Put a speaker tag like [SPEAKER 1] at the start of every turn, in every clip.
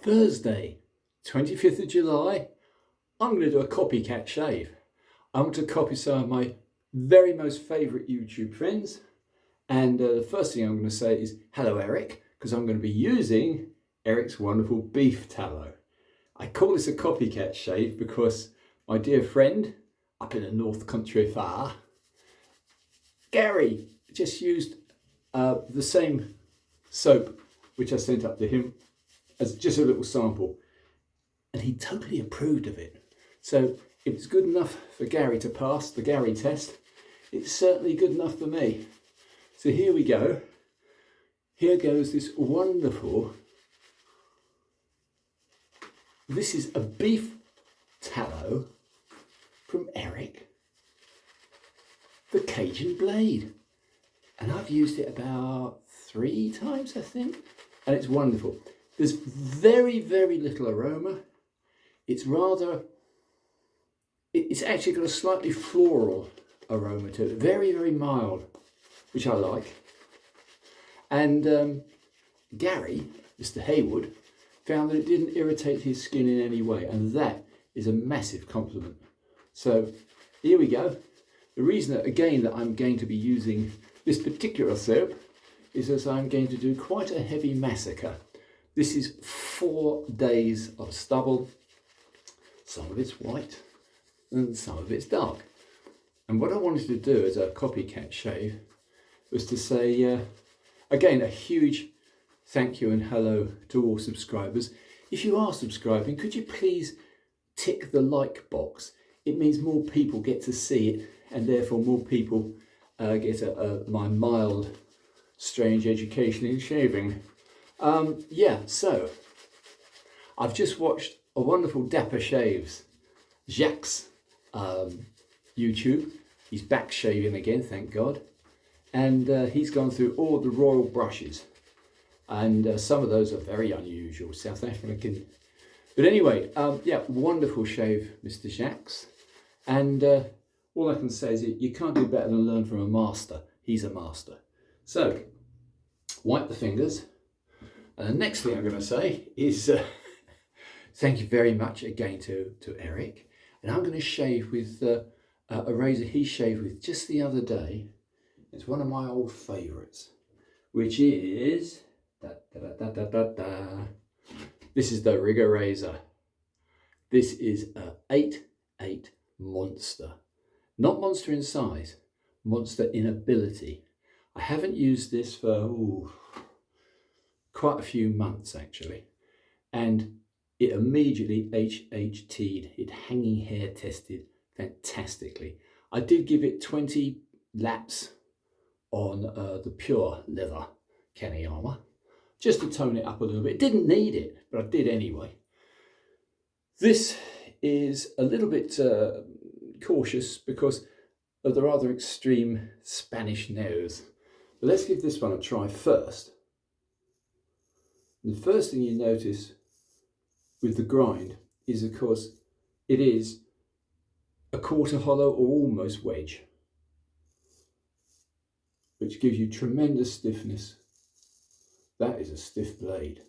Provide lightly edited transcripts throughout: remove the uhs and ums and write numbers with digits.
[SPEAKER 1] Thursday, 25th of July, I'm going to do a copycat shave. I want to copy some of my very most favourite YouTube friends. And the first thing I'm going to say is, hello Eric, because I'm going to be using Eric's wonderful beef tallow. I call this a copycat shave because my dear friend up in the North Country far, Gary, just used the same soap which I sent up to him as just a little sample, and he totally approved of it. So if it's good enough for Gary to pass the Gary test, it's certainly good enough for me. So here we go. Here goes this wonderful, this is a beef tallow from Eric, the Cajun blade. And I've used it about 3 times, I think, and it's wonderful. There's very, very little aroma. It's actually got a slightly floral aroma to it, very, very mild, which I like. And Gary, Mr. Haywood, found that it didn't irritate his skin in any way, and that is a massive compliment. So here we go. The reason that, again, that I'm going to be using this particular soap is as I'm going to do quite a heavy massacre. This is 4 days of stubble. Some of it's white and some of it's dark. And what I wanted to do as a copycat shave was to say, again, a huge thank you and hello to all subscribers. If you are subscribing, could you please tick the like box? It means more people get to see it, and therefore more people get my mild, strange education in shaving. Yeah, so I've just watched a wonderful Dapper Shaves, Jaques YouTube. He's back shaving again, thank God. And he's gone through all the royal brushes. And some of those are very unusual, South African. But anyway, yeah, wonderful shave, Mr. Jaques. And all I can say is you can't do better than learn from a master. He's a master. So, wipe the fingers. And the next thing I'm going to say is thank you very much again to Eric. And I'm going to shave with a razor he shaved with just the other day. It's one of my old favourites, which is, this is the Rigarazor. This is a 8/8 monster. Not monster in size, monster in ability. I haven't used this for quite a few months actually, and it immediately HHT'd. It hanging hair tested fantastically. I did give it 20 laps on the pure leather Kenny armour, just to tone it up a little bit. It didn't need it, but I did anyway. This is a little bit cautious because of the rather extreme Spanish nose. But let's give this one a try first. The first thing you notice with the grind is, of course, it is a quarter hollow or almost wedge, which gives you tremendous stiffness. That is a stiff blade.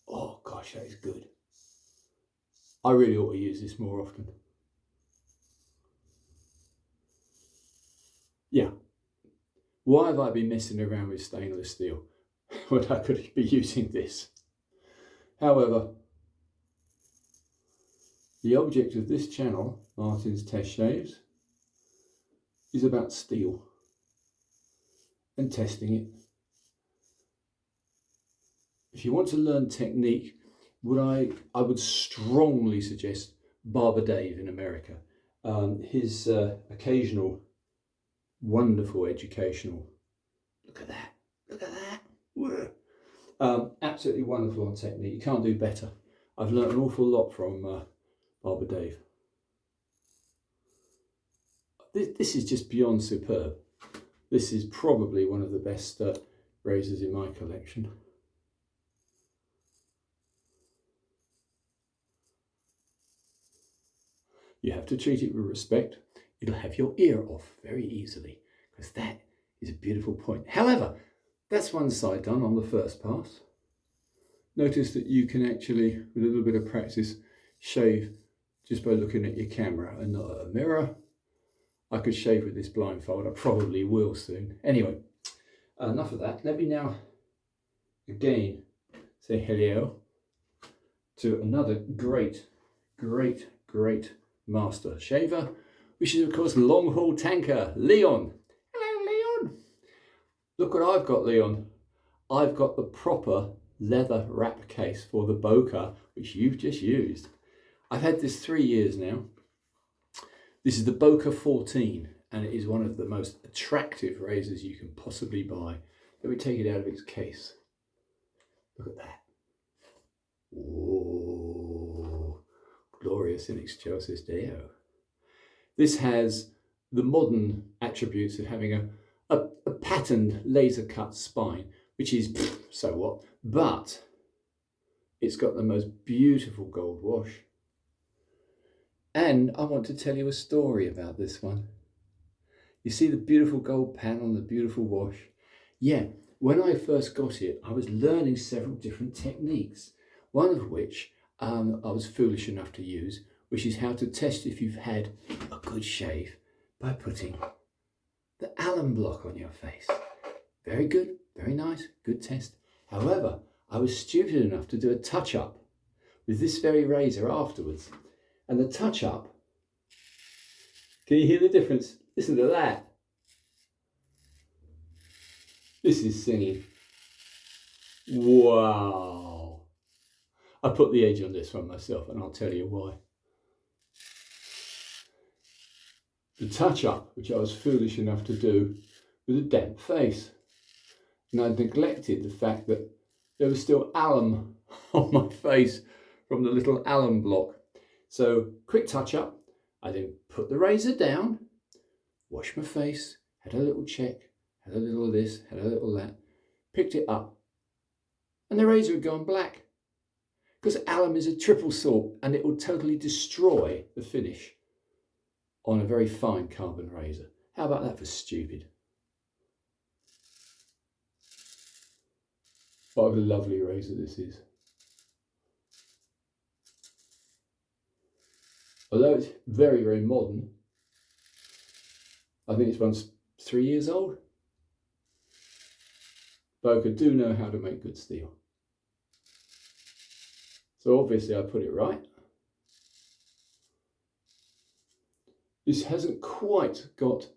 [SPEAKER 1] Oh gosh, that is good. I really ought to use this more often. Yeah. Why have I been messing around with stainless steel when I could be using this? However, the object of this channel, Martin's Test Shaves, is about steel and testing it. If you want to learn technique, I would strongly suggest Barber Dave in America. His occasional wonderful educational, look at that, absolutely wonderful on technique. You can't do better. I've learned an awful lot from Barber Dave. This is just beyond superb. This is probably one of the best razors in my collection. You have to treat it with respect. It'll have your ear off very easily, because that is a beautiful point. However, that's one side done on the first pass. notice that you can actually, with a little bit of practice, shave just by looking at your camera and not at a mirror. I could shave with this blindfold. I probably will soon. Anyway, enough of that. Let me now again say hello to another great master shaver, which is of course long haul tanker, Leon. Hello, Leon. Look what I've got, Leon. I've got the proper leather wrap case for the Boker, which you've just used. I've had this 3 years now. This is the Boker 14, and it is one of the most attractive razors you can possibly buy. Let me take it out of its case. Look at that. Oh, glorious in excelsis Deo. This has the modern attributes of having a patterned laser cut spine, which is so what, but it's got the most beautiful gold wash. And I want to tell you a story about this one. You see the beautiful gold panel and the beautiful wash? Yeah, when I first got it, I was learning several different techniques, one of which I was foolish enough to use, which is how to test if you've had a good shave by putting the alum block on your face. Very good, very nice, good test. However, I was stupid enough to do a touch-up with this very razor afterwards. And the touch-up, can you hear the difference? Listen to that. This is singing. Wow. I put the edge on this one myself, and I'll tell you why. The touch-up, which I was foolish enough to do, with a damp face. And I neglected the fact that there was still alum on my face from the little alum block. So, quick touch-up. I then put the razor down, washed my face, had a little check, had a little of this, had a little that, picked it up, and the razor had gone black. Because alum is a triple salt and it will totally destroy the finish on a very fine carbon razor. How about that for stupid? What a lovely razor this is. Although it's very, very modern, I think this one's 3 years old. Boker do know how to make good steel. So obviously I put it right. This hasn't quite got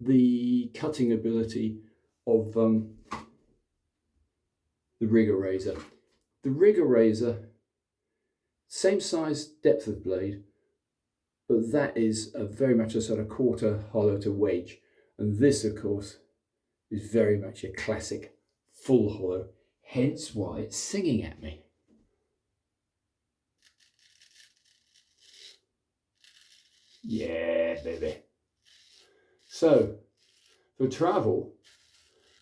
[SPEAKER 1] the cutting ability of the Rigarazor. The Rigarazor, same size depth of blade, but that is very much a sort of quarter hollow to wedge. And this, of course, is very much a classic full hollow, hence why it's singing at me. Yeah, baby. So, for travel,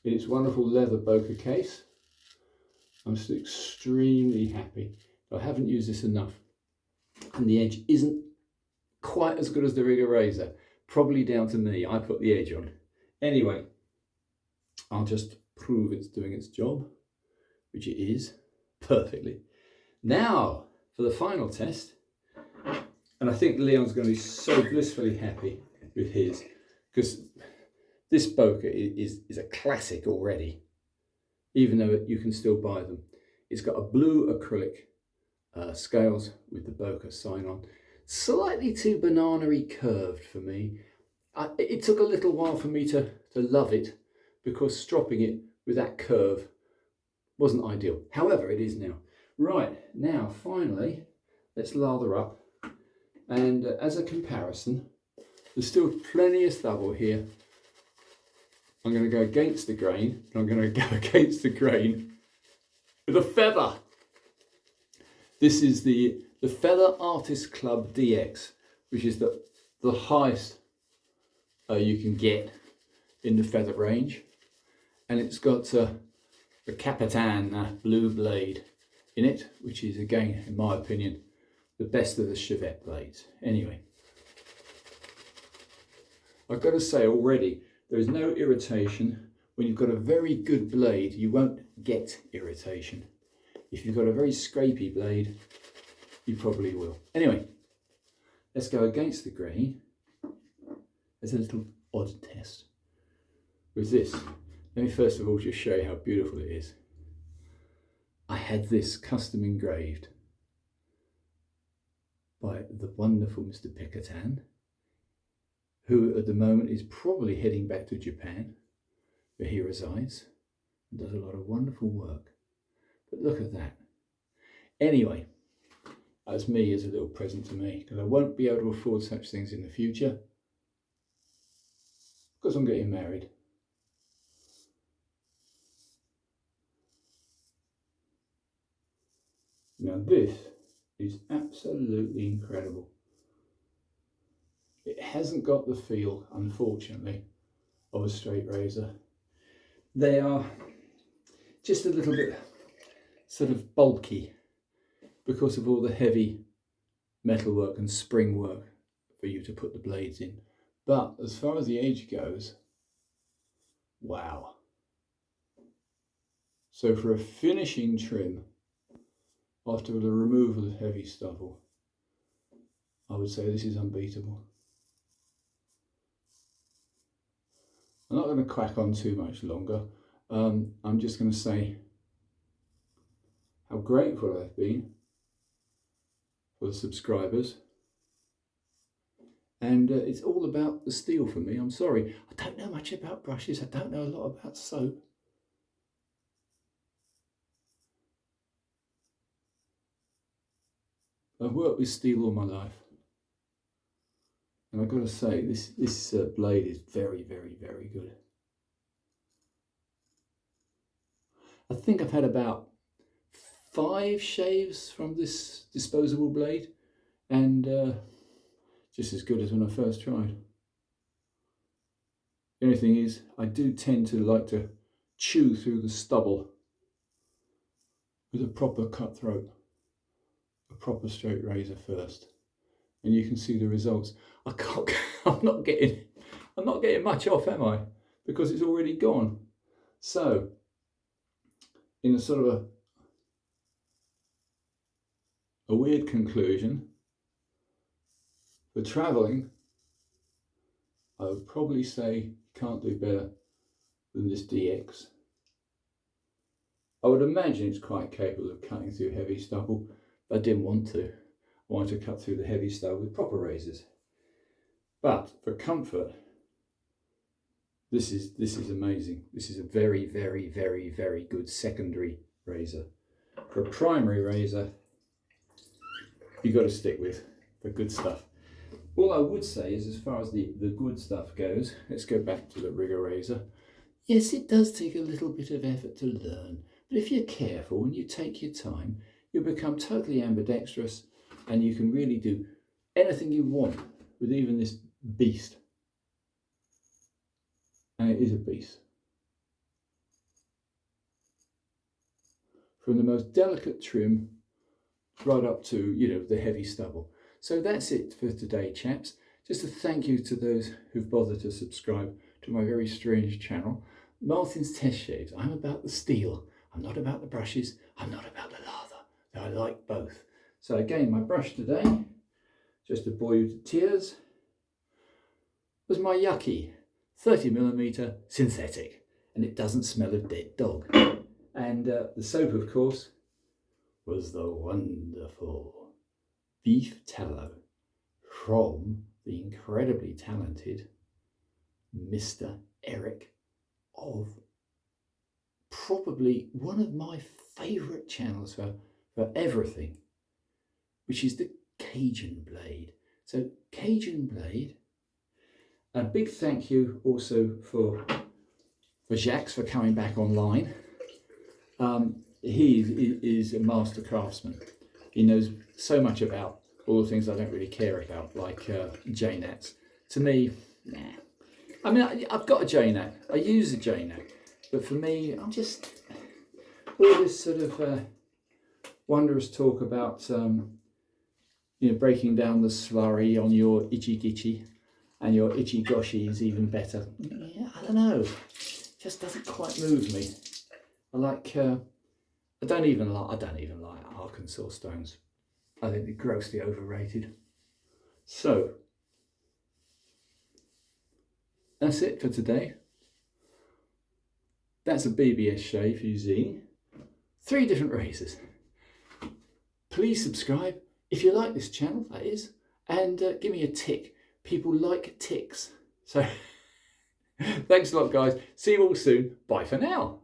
[SPEAKER 1] in its wonderful leather Boker case, I'm still extremely happy. I haven't used this enough, and the edge isn't quite as good as the Rigarazor. Probably down to me. I put the edge on. Anyway, I'll just prove it's doing its job, which it is perfectly. Now for the final test, and I think Leon's going to be so blissfully happy with his, because this Boker is a classic already, even though you can still buy them. It's got a blue acrylic scales with the Boker sign on. Slightly too banana-y curved for me. It took a little while for me to love it, because stropping it with that curve wasn't ideal. However, it is now. Right, now finally, let's lather up. And as a comparison, there's still plenty of stubble here. I'm going to go against the grain, and I'm going to go against the grain with a feather. This is the Feather Artist Club DX, which is the highest you can get in the feather range. And it's got the Capitan blue blade in it, which is, again, in my opinion, the best of the Chevette blades. Anyway, I've got to say already, there is no irritation when you've got a very good blade, you won't get irritation. If you've got a very scrapey blade, you probably will. Anyway, let's go against the grain. There's a little odd test with this. Let me first of all just show you how beautiful it is. I had this custom engraved by the wonderful Mr. Pikatan, who at the moment is probably heading back to Japan, where he resides, and does a lot of wonderful work. But look at that. Anyway, that's me as a little present to me, because I won't be able to afford such things in the future, because I'm getting married. Now this is absolutely incredible. It hasn't got the feel, unfortunately, of a straight razor. They are just a little bit sort of bulky because of all the heavy metalwork and spring work for you to put the blades in. But as far as the edge goes, wow. So for a finishing trim, after the removal of heavy stubble, I would say this is unbeatable. I'm not going to crack on too much longer. I'm just going to say how grateful I've been for the subscribers. And it's all about the steel for me. I'm sorry, I don't know much about brushes. I don't know a lot about soap. I've worked with steel all my life. And I've got to say, this blade is very, very, very good. I think I've had about 5 shaves from this disposable blade, and just as good as when I first tried. The only thing is, I do tend to like to chew through the stubble with a proper cutthroat, a proper straight razor first, and you can see the results. I'm not getting much off, am I? Because it's already gone. So, in a sort of a weird conclusion, for travelling, I would probably say you can't do better than this DX. I would imagine it's quite capable of cutting through heavy stubble, but I didn't want to. I wanted to cut through the heavy stubble with proper razors. But for comfort, this is amazing. This is a very, very, very, very good secondary razor. For a primary razor, you've got to stick with the good stuff. All I would say is, as far as the good stuff goes, let's go back to the Rigarazor. Yes, it does take a little bit of effort to learn, but if you're careful and you take your time, you'll become totally ambidextrous, and you can really do anything you want with even this beast. And it is a beast. From the most delicate trim right up to, you know, the heavy stubble. So that's it for today, chaps. Just a thank you to those who've bothered to subscribe to my very strange channel, Martin's Test Shaves. I'm about the steel. I'm not about the brushes. I'm not about the lather. I like both. So again, my brush today, just to bore you to tears, was my Jaques 30mm synthetic, and it doesn't smell of dead dog. And the soap, of course, was the wonderful beef tallow from the incredibly talented Mr. Eric of probably one of my favourite channels for everything, which is the Cajun Blade. So Cajun Blade, a big thank you also for Jaques for coming back online. He is a master craftsman. He knows so much about all the things I don't really care about, like Jaques. To me, nah. I mean, I've got a Jaques. I use a Jaques, but for me, I'm just all this sort of wondrous talk about you know, breaking down the slurry on your itchy gitchy, and your itchy goshy is even better. Yeah, I don't know. just doesn't quite move me. I like, I don't even like Arkansas stones. I think they're grossly overrated. So, that's it for today. That's a BBS shave using 3 different razors. Please subscribe if you like this channel, that is, and give me a tick. People like ticks. So, thanks a lot, guys. See you all soon. Bye for now.